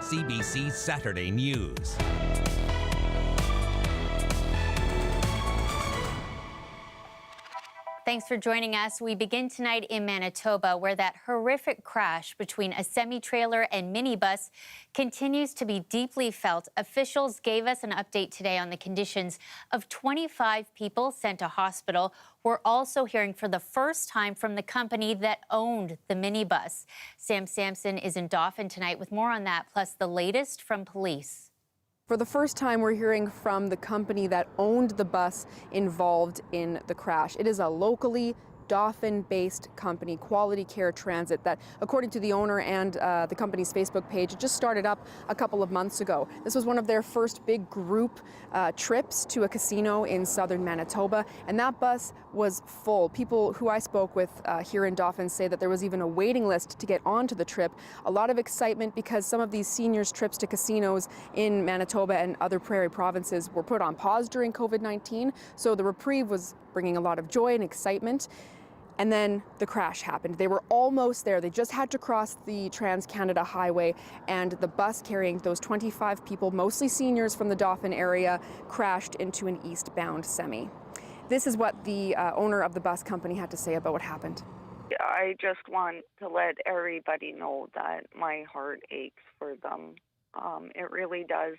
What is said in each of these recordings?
CBC Saturday News. Thanks for joining us. We begin tonight in Manitoba, where that horrific crash between a semi-trailer and minibus continues to be deeply felt. Officials gave us an update today on the conditions of 25 people sent to hospital. We're also hearing for the first time from the company that owned the minibus. Sam Sampson is in Dauphin tonight with more on that, plus the latest from police. For the first time, we're hearing from the company that owned the bus involved in the crash. It is a locally Dauphin-based company, Quality Care Transit, that, according to the owner and the company's Facebook page, it just started up a couple of months ago. This was one of their first big group trips to a casino in southern Manitoba, and that bus was full. People who I spoke with here in Dauphin say that there was even a waiting list to get onto the trip. A lot of excitement because some of these seniors' trips to casinos in Manitoba and other prairie provinces were put on pause during COVID-19, so the reprieve was bringing a lot of joy and excitement. And then the crash happened. They were almost there. They just had to cross the Trans-Canada Highway, and the bus carrying those 25 people, mostly seniors from the Dauphin area, crashed into an eastbound semi. This is what the owner of the bus company had to say about what happened. I just want to let everybody know that my heart aches for them. It really does.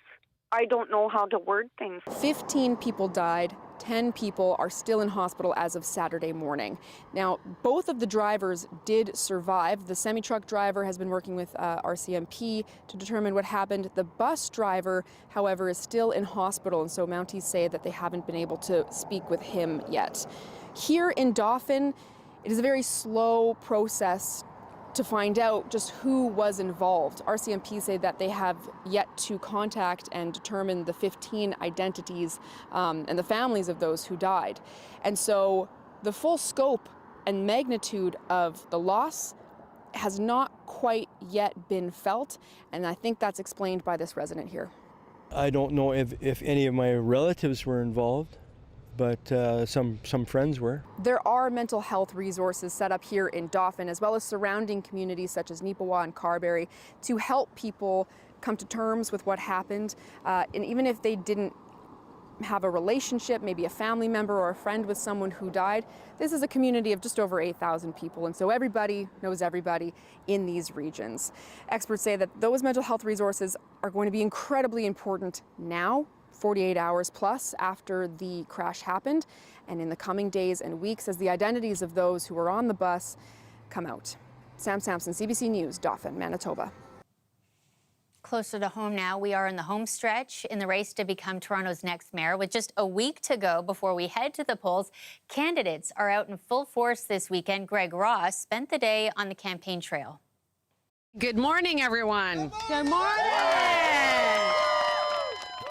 I don't know how to word things. 15 people died. 10 people are still in hospital as of Saturday morning. Now, both of the drivers did survive. The semi-truck driver has been working with RCMP to determine what happened. The bus driver, however, is still in hospital, and so Mounties say that they haven't been able to speak with him yet. Here in Dauphin, it is a very slow process to find out just who was involved. RCMP say that they have yet to contact and determine the 15 identities and the families of those who died. And so the full scope and magnitude of the loss has not quite yet been felt, and I think that's explained by this resident here. I don't know if any of my relatives were involved, but some friends were. There are mental health resources set up here in Dauphin, as well as surrounding communities such as Neepawa and Carberry, to help people come to terms with what happened. And even if they didn't have a relationship, maybe a family member or a friend with someone who died, this is a community of just over 8,000 people, and so everybody knows everybody in these regions. Experts say that those mental health resources are going to be incredibly important now, 48 hours plus after the crash happened, and in the coming days and weeks as the identities of those who were on the bus come out. Sam Sampson, CBC News, Dauphin, Manitoba. Closer to home now, we are in the home stretch in the race to become Toronto's next mayor. With just a week to go before we head to the polls, candidates are out in full force this weekend. Greg Ross spent the day on the campaign trail. Good morning, everyone. Good morning.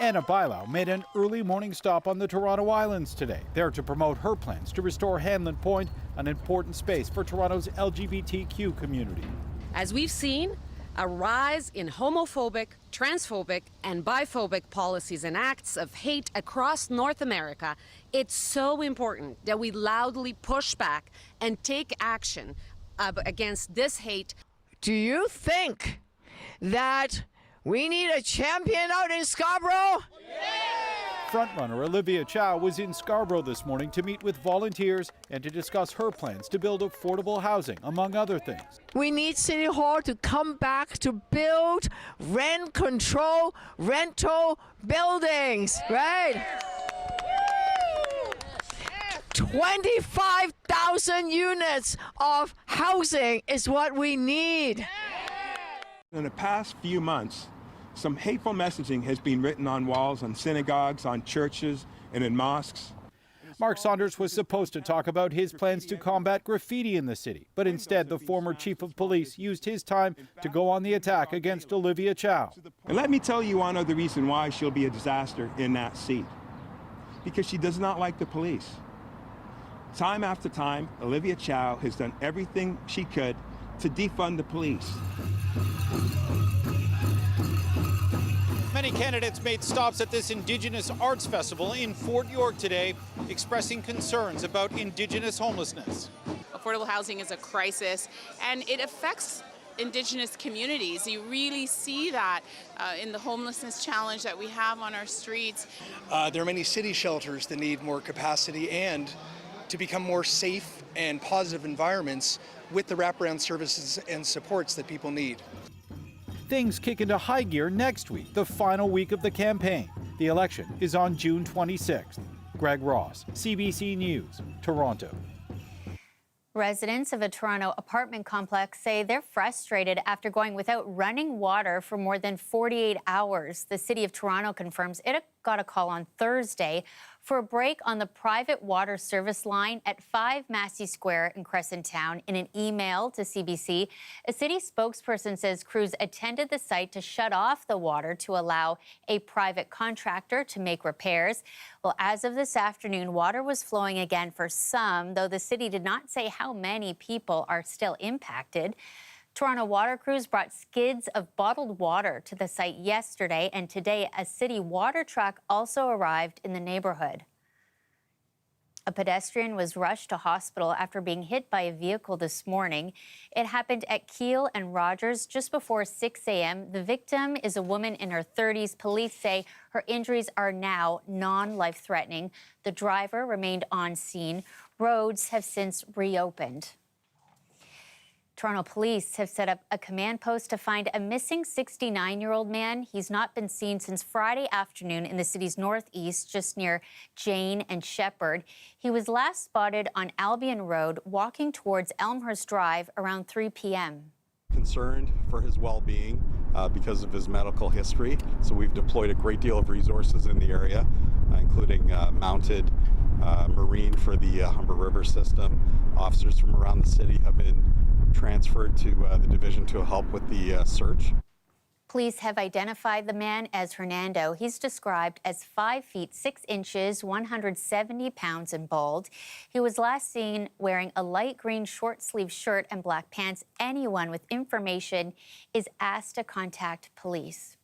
Anna Bilow made an early morning stop on the Toronto Islands today, there to promote her plans to restore Hanlon Point, an important space for Toronto's LGBTQ community. As we've seen, a rise in homophobic, transphobic, and biphobic policies and acts of hate across North America, it's so important that we loudly push back and take action against this hate. Do you think that we need a champion out in Scarborough? Frontrunner Olivia Chow was in Scarborough this morning to meet with volunteers and to discuss her plans to build affordable housing, among other things. We need City Hall to come back to build rent control, rental buildings, right? 25,000 units of housing is what we need. In the past few months, some hateful messaging has been written on walls, on synagogues, on churches, and in mosques. Mark Saunders was supposed to talk about his plans to combat graffiti in the city, but instead the former chief of police used his time to go on the attack against Olivia Chow. And let me tell you one other reason why she'll be a disaster in that seat. Because she does not like the police. Time after time, Olivia Chow has done everything she could to defund the police. Many candidates made stops at this Indigenous Arts Festival in Fort York today, expressing concerns about Indigenous homelessness. Affordable housing is a crisis, and it affects Indigenous communities. You really see that in the homelessness challenge that we have on our streets. There are many city shelters that need more capacity and to become more safe and positive environments with the wraparound services and supports that people need. Things kick into high gear next week, the final week of the campaign. The election is on June 26th. Greg Ross, CBC News, Toronto. Residents of a Toronto apartment complex say they're frustrated after going without running water for more than 48 hours. The City of Toronto confirms it got a call on Thursday for a break on the private water service line at 5 Massey Square in Crescent Town. In an email to CBC, a city spokesperson says crews attended the site to shut off the water to allow a private contractor to make repairs. Well, as of this afternoon, water was flowing again for some, though the city did not say how many people are still impacted. Toronto water crews brought skids of bottled water to the site yesterday, and today a city water truck also arrived in the neighborhood. A pedestrian was rushed to hospital after being hit by a vehicle this morning. It happened at Keele and Rogers just before 6 a.m. The victim is a woman in her 30s. Police say her injuries are now non-life-threatening. The driver remained on scene. Roads have since reopened. Toronto police have set up a command post to find a missing 69-year-old man. He's not been seen since Friday afternoon in the city's northeast, just near Jane and Shepherd. He was last spotted on Albion Road, walking towards Elmhurst Drive around 3 p.m. Concerned for his well-being because of his medical history, so we've deployed a great deal of resources in the area, including mounted Marine for the Humber River system. Officers from around the city have been transferred to the division to help with the search. Police have identified the man as Hernando. He's described as 5 feet 6 inches, 170 pounds, and bald. He was last seen wearing a light green short-sleeved shirt and black pants. Anyone with information is asked to contact police.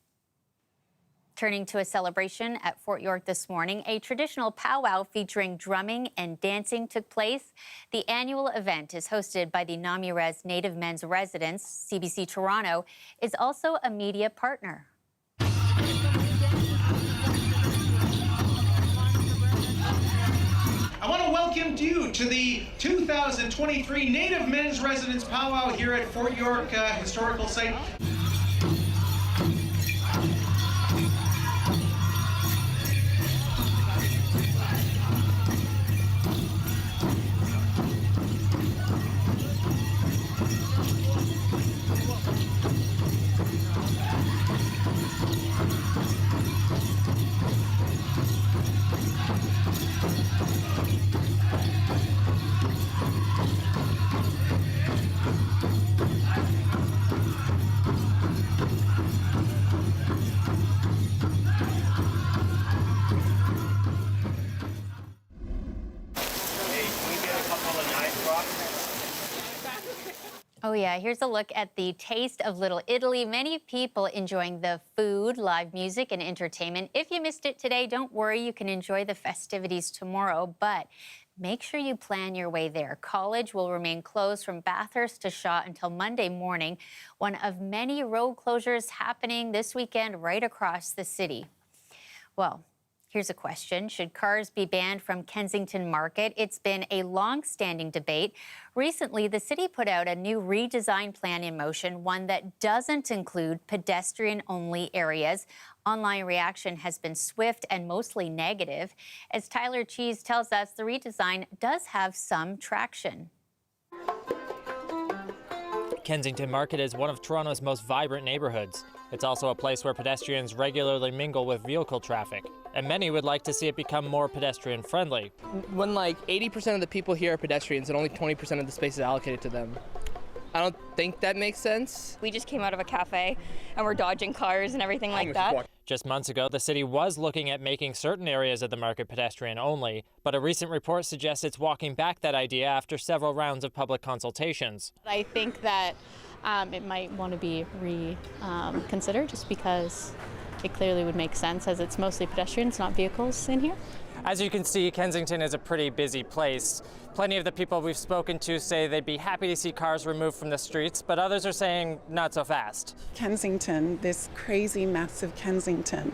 Turning to a celebration at Fort York this morning, a traditional powwow featuring drumming and dancing took place. The annual event is hosted by the Namirez Native Men's Residence. CBC Toronto is also a media partner. I want to welcome you to the 2023 Native Men's Residence Powwow here at Fort York Historical Site. Oh yeah, here's a look at the taste of Little Italy. Many people enjoying the food, live music, and entertainment. If you missed it today, don't worry, you can enjoy the festivities tomorrow, but make sure you plan your way there. College will remain closed from Bathurst to Shaw until Monday morning, one of many road closures happening this weekend right across the city. Well, here's a question. Should cars be banned from Kensington Market? It's been a long-standing debate. Recently, the city put out a new redesign plan in motion, one that doesn't include pedestrian-only areas. Online reaction has been swift and mostly negative. As Tyler Cheese tells us, the redesign does have some traction. Kensington Market is one of Toronto's most vibrant neighborhoods. It's also a place where pedestrians regularly mingle with vehicle traffic, and many would like to see it become more pedestrian-friendly. When like 80% of the people here are pedestrians and only 20% of the space is allocated to them, I don't think that makes sense. We just came out of a cafe and we're dodging cars and everything like that. Just months ago, the city was looking at making certain areas of the market pedestrian only, but a recent report suggests it's walking back that idea after several rounds of public consultations. I think that it might want to be reconsidered just because it clearly would make sense as it's mostly pedestrians, not vehicles in here. As you can see, Kensington is a pretty busy place. Plenty of the people we've spoken to say they'd be happy to see cars removed from the streets, but others are saying not so fast. Kensington, this crazy, massive Kensington,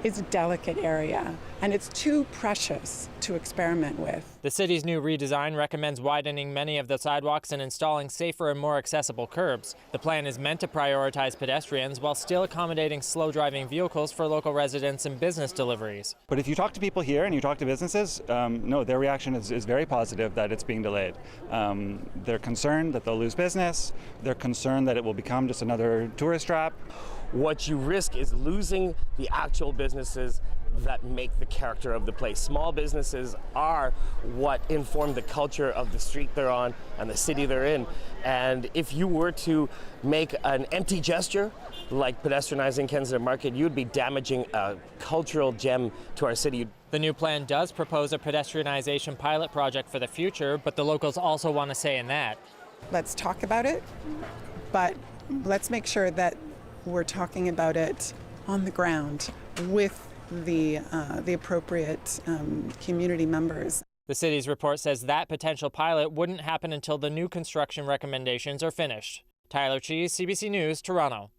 is a delicate area, and it's too precious to experiment with. The city's new redesign recommends widening many of the sidewalks and installing safer and more accessible curbs. The plan is meant to prioritize pedestrians while still accommodating slow-driving vehicles for local residents and business deliveries. But if you talk to people here and you talk to businesses, no, their reaction is very positive that it's being delayed. They're concerned that they'll lose business. They're concerned that it will become just another tourist trap. What you risk is losing the actual businesses that make the character of the place. Small businesses are what inform the culture of the street they're on and the city they're in. And if you were to make an empty gesture like pedestrianizing Kensington Market, you'd be damaging a cultural gem to our city. The new plan does propose a pedestrianization pilot project for the future, but the locals also want to say in that. Let's talk about it, but let's make sure that we're talking about it on the ground with the appropriate community members. The city's report says that potential pilot wouldn't happen until the new construction recommendations are finished. Tyler Cheese, CBC News, Toronto.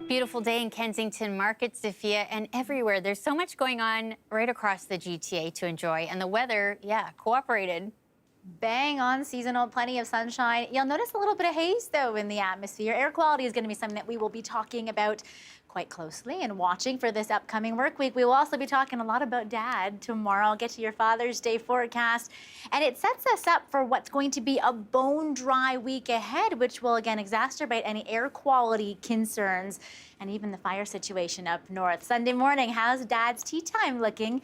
Beautiful day in Kensington Market, Sophia, and everywhere. There's so much going on right across the GTA to enjoy, and the weather, cooperated. Bang on seasonal, plenty of sunshine. You'll notice a little bit of haze, though, in the atmosphere. Air quality is going to be something that we will be talking about quite closely and watching for this upcoming work week. We will also be talking a lot about Dad tomorrow. I'll get to your Father's Day forecast. And it sets us up for what's going to be a bone dry week ahead, which will, again, exacerbate any air quality concerns and even the fire situation up north. Sunday morning, how's Dad's tea time looking?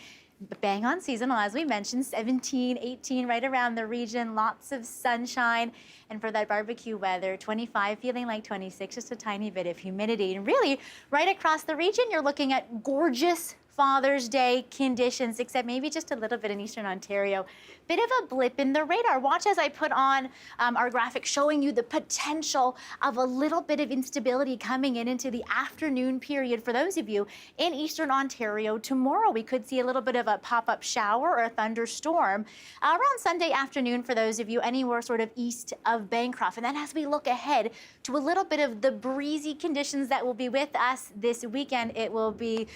Bang on seasonal, as we mentioned, 17, 18 right around the region, lots of sunshine. And for that barbecue weather, 25 feeling like 26, just a tiny bit of humidity. And really, right across the region, you're looking at gorgeous Father's Day conditions, except maybe just a little bit in Eastern Ontario. Bit of a blip in the radar. Watch as I put on our graphic showing you the potential of a little bit of instability coming into the afternoon period for those of you in Eastern Ontario. Tomorrow, we could see a little bit of a pop-up shower or a thunderstorm around Sunday afternoon for those of you anywhere sort of east of Bancroft. And then as we look ahead to a little bit of the breezy conditions that will be with us this weekend, it will be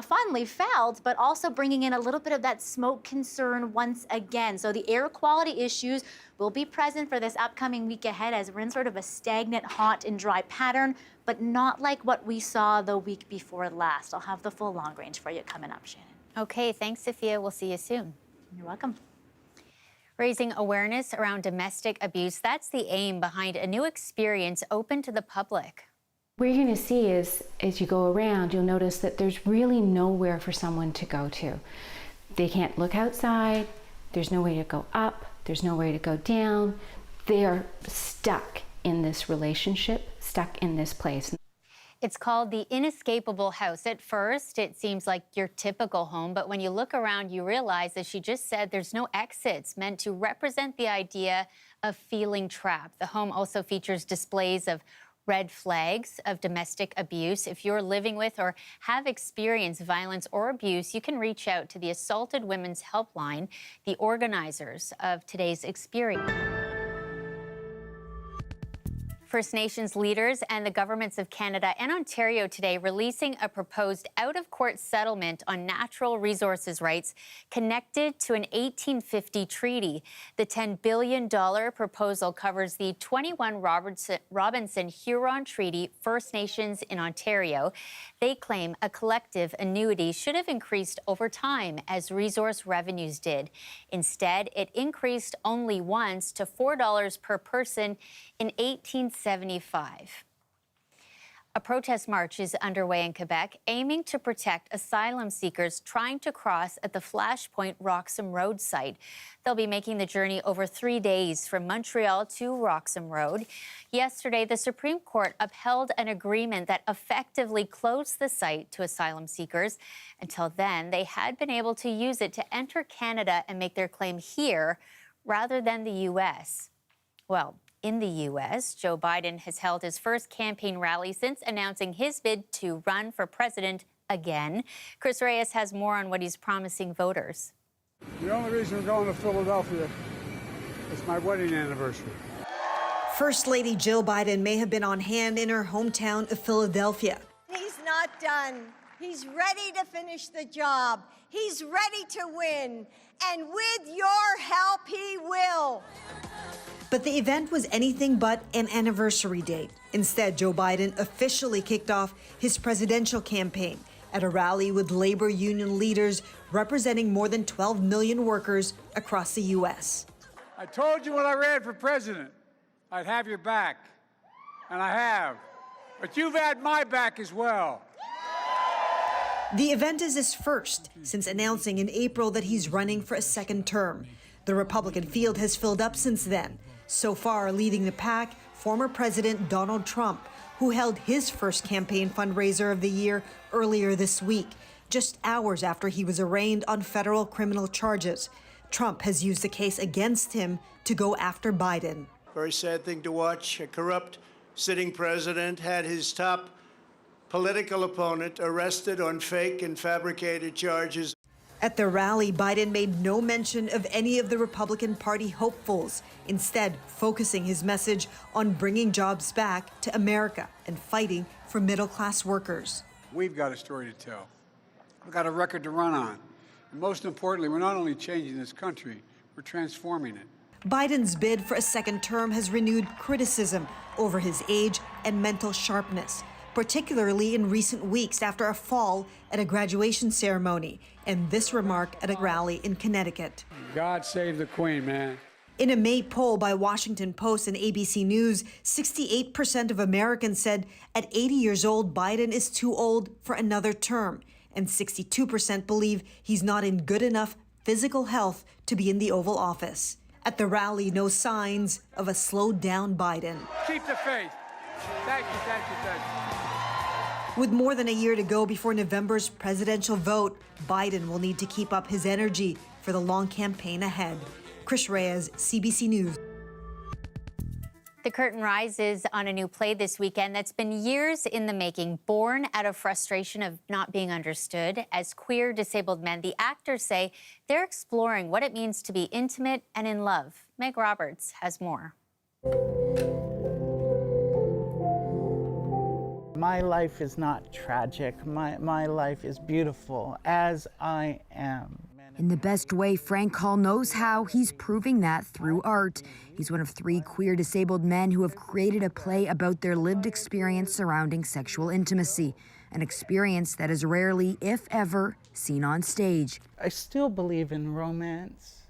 fondly felt, but also bringing in a little bit of that smoke concern once again. So the air quality issues will be present for this upcoming week ahead as we're in sort of a stagnant, hot and dry pattern, but not like what we saw the week before last. I'll have the full long range for you coming up, Shannon. Okay, thanks, Sophia. We'll see you soon. You're welcome. Raising awareness around domestic abuse, that's the aim behind a new experience open to the public. What you're going to see is, as you go around, you'll notice that there's really nowhere for someone to go to. They can't look outside, there's no way to go up, there's no way to go down. They're stuck in this relationship, stuck in this place. It's called the Inescapable House. At first, it seems like your typical home, but when you look around, you realize, as she just said, there's no exits, meant to represent the idea of feeling trapped. The home also features displays of red flags of domestic abuse. If you're living with or have experienced violence or abuse, you can reach out to the Assaulted Women's Helpline, the organizers of today's experience. First Nations leaders and the governments of Canada and Ontario today releasing a proposed out-of-court settlement on natural resources rights connected to an 1850 treaty. The $10 billion proposal covers the 21 Robinson Huron Treaty First Nations in Ontario. They claim a collective annuity should have increased over time as resource revenues did. Instead, it increased only once to $4 per person in 1875. A protest march is underway in Quebec, aiming to protect asylum seekers trying to cross at the Flashpoint Roxham Road site. They'll be making the journey over 3 days from Montreal to Roxham Road. Yesterday, the Supreme Court upheld an agreement that effectively closed the site to asylum seekers. Until then, they had been able to use it to enter Canada and make their claim here rather than the U.S. Well, in the U.S., Joe Biden has held his first campaign rally since announcing his bid to run for president again. Chris Reyes has more on what he's promising voters. The only reason we're going to Philadelphia is my wedding anniversary. First Lady Jill Biden may have been on hand in her hometown of Philadelphia. He's not done. He's ready to finish the job. He's ready to win. And with your help, he will. But the event was anything but an anniversary date. Instead, Joe Biden officially kicked off his presidential campaign at a rally with labor union leaders representing more than 12 million workers across the U.S. I told you when I ran for president, I'd have your back, and I have. But you've had my back as well. The event is his first since announcing in April that he's running for a second term. The Republican field has filled up since then. So far, leading the pack, former President Donald Trump, who held his first campaign fundraiser of the year earlier this week, just hours after he was arraigned on federal criminal charges. Trump has used the case against him to go after Biden. Very sad thing to watch. A corrupt sitting president had his top political opponent arrested on fake and fabricated charges. At the rally, Biden made no mention of any of the Republican Party hopefuls, instead focusing his message on bringing jobs back to America and fighting for middle-class workers. We've got a story to tell. We've got a record to run on. And most importantly, we're not only changing this country, we're transforming it. Biden's bid for a second term has renewed criticism over his age and mental sharpness, particularly in recent weeks after a fall at a graduation ceremony and this remark at a rally in Connecticut. God save the Queen, man. In a May poll by Washington Post and ABC News, 68% of Americans said at 80 years old, Biden is too old for another term, and 62% believe he's not in good enough physical health to be in the Oval Office. At the rally, no signs of a slowed down Biden. Keep the faith. Thank you, thank you, thank you. With more than a year to go before November's presidential vote, Biden will need to keep up his energy for the long campaign ahead. Chris Reyes, CBC News. The curtain rises on a new play this weekend that's been years in the making, born out of frustration of not being understood. As queer disabled men, the actors say they're exploring what it means to be intimate and in love. Meg Roberts has more. My life is not tragic. My life is beautiful as I am. In the best way Frank Hall knows how, he's proving that through art. He's one of 3 queer disabled men who have created a play about their lived experience surrounding sexual intimacy, an experience that is rarely, if ever, seen on stage. I still believe in romance.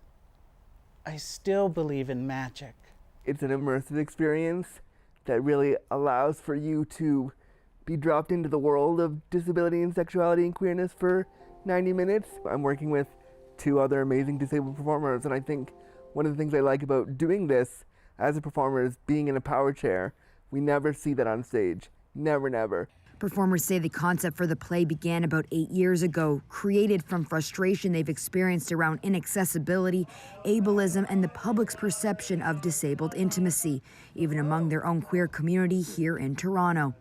I still believe in magic. It's an immersive experience that really allows for you to be dropped into the world of disability and sexuality and queerness for 90 minutes. I'm working with 2 other amazing disabled performers, and I think one of the things I like about doing this as a performer is being in a power chair. We never see that on stage. Never, never. Performers say the concept for the play began about 8 years ago, created from frustration they've experienced around inaccessibility, ableism, and the public's perception of disabled intimacy, even among their own queer community here in Toronto.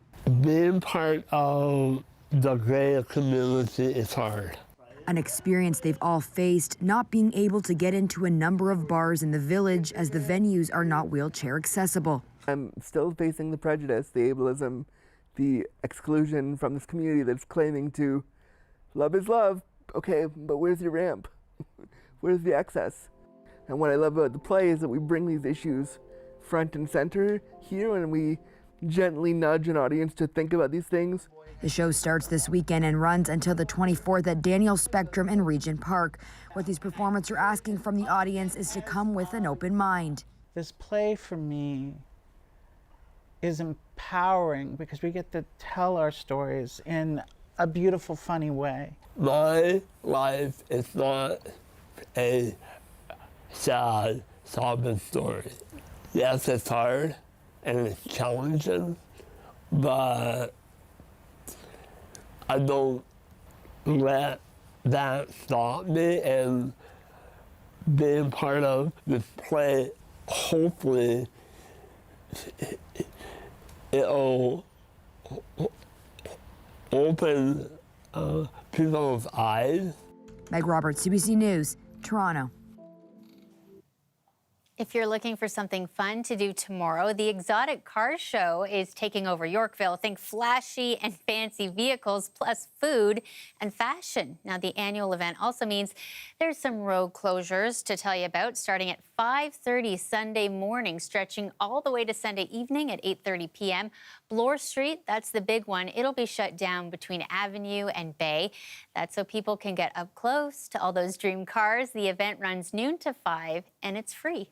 Being part of the gay community is hard. An experience they've all faced, not being able to get into a number of bars in the village as the venues are not wheelchair accessible. I'm still facing the prejudice, the ableism, the exclusion from this community that's claiming to love is love. Okay, but where's your ramp? Where's the access? And what I love about the play is that we bring these issues front and center here, and we gently nudge an audience to think about these things. The show starts this weekend and runs until the 24th at Daniel Spectrum in Regent Park. What these performers are asking from the audience is to come with an open mind. This play for me is empowering because we get to tell our stories in a beautiful, funny way. My life is not a sad, sobbing story. Yes, it's hard and it's challenging, but I don't let that stop me, and being part of this play, hopefully it'll open people with eyes. Meg Roberts, CBC News, Toronto. If you're looking for something fun to do tomorrow, the Exotic Car Show is taking over Yorkville. Think flashy and fancy vehicles, plus food and fashion. Now, the annual event also means there's some road closures to tell you about, starting at 5:30 Sunday morning, stretching all the way to Sunday evening at 8:30 p.m. Bloor Street, that's the big one. It'll be shut down between Avenue and Bay. That's so people can get up close to all those dream cars. The event runs noon to 5, and it's free.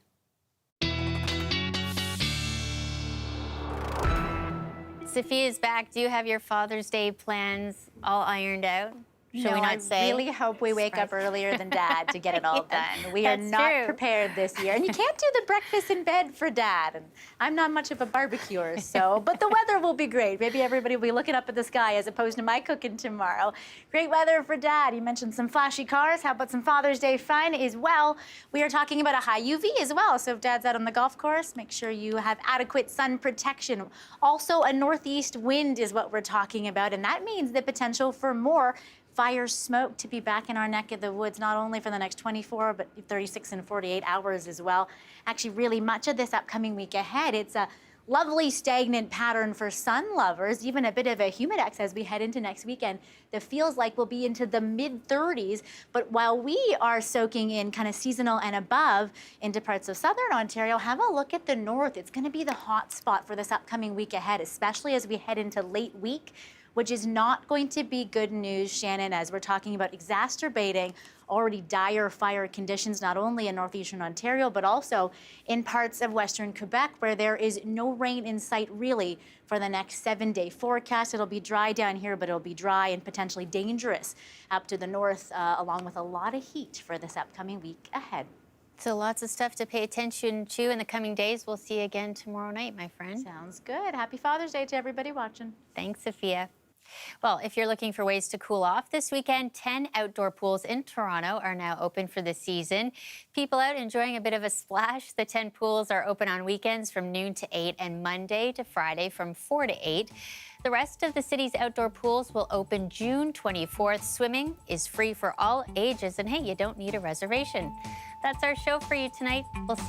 Sophia's back. Do you have your Father's Day plans all ironed out? Shall we not say? I really hope we wake up earlier than Dad to get it all done. We are that's not true. prepared this year. And you can't do the breakfast in bed for Dad. And I'm not much of a barbecuer, so, but the weather will be great. Maybe everybody will be looking up at the sky as opposed to my cooking tomorrow. Great weather for Dad. You mentioned some flashy cars. How about some Father's Day fun as well? We are talking about a high UV as well. So if Dad's out on the golf course, make sure you have adequate sun protection. Also, a northeast wind is what we're talking about, and that means the potential for more fire smoke to be back in our neck of the woods, not only for the next 24, but 36 and 48 hours as well. Actually, really much of this upcoming week ahead, it's a lovely stagnant pattern for sun lovers, even a bit of a humidex as we head into next weekend. The feels like we'll be into the mid-30s, but while we are soaking in kind of seasonal and above into parts of southern Ontario, have a look at the north. It's going to be the hot spot for this upcoming week ahead, especially as we head into late week, which is not going to be good news, Shannon, as we're talking about exacerbating already dire fire conditions, not only in northeastern Ontario, but also in parts of western Quebec, where there is no rain in sight really for the next 7-day forecast. It'll be dry down here, but it'll be dry and potentially dangerous up to the north, along with a lot of heat for this upcoming week ahead. So lots of stuff to pay attention to in the coming days. We'll see you again tomorrow night, my friend. Sounds good. Happy Father's Day to everybody watching. Thanks, Sophia. Well, if you're looking for ways to cool off this weekend, 10 outdoor pools in Toronto are now open for the season. People out enjoying a bit of a splash. The 10 pools are open on weekends from noon to 8 and Monday to Friday from 4 to 8. The rest of the city's outdoor pools will open June 24th. Swimming is free for all ages, and hey, you don't need a reservation. That's our show for you tonight. We'll see you.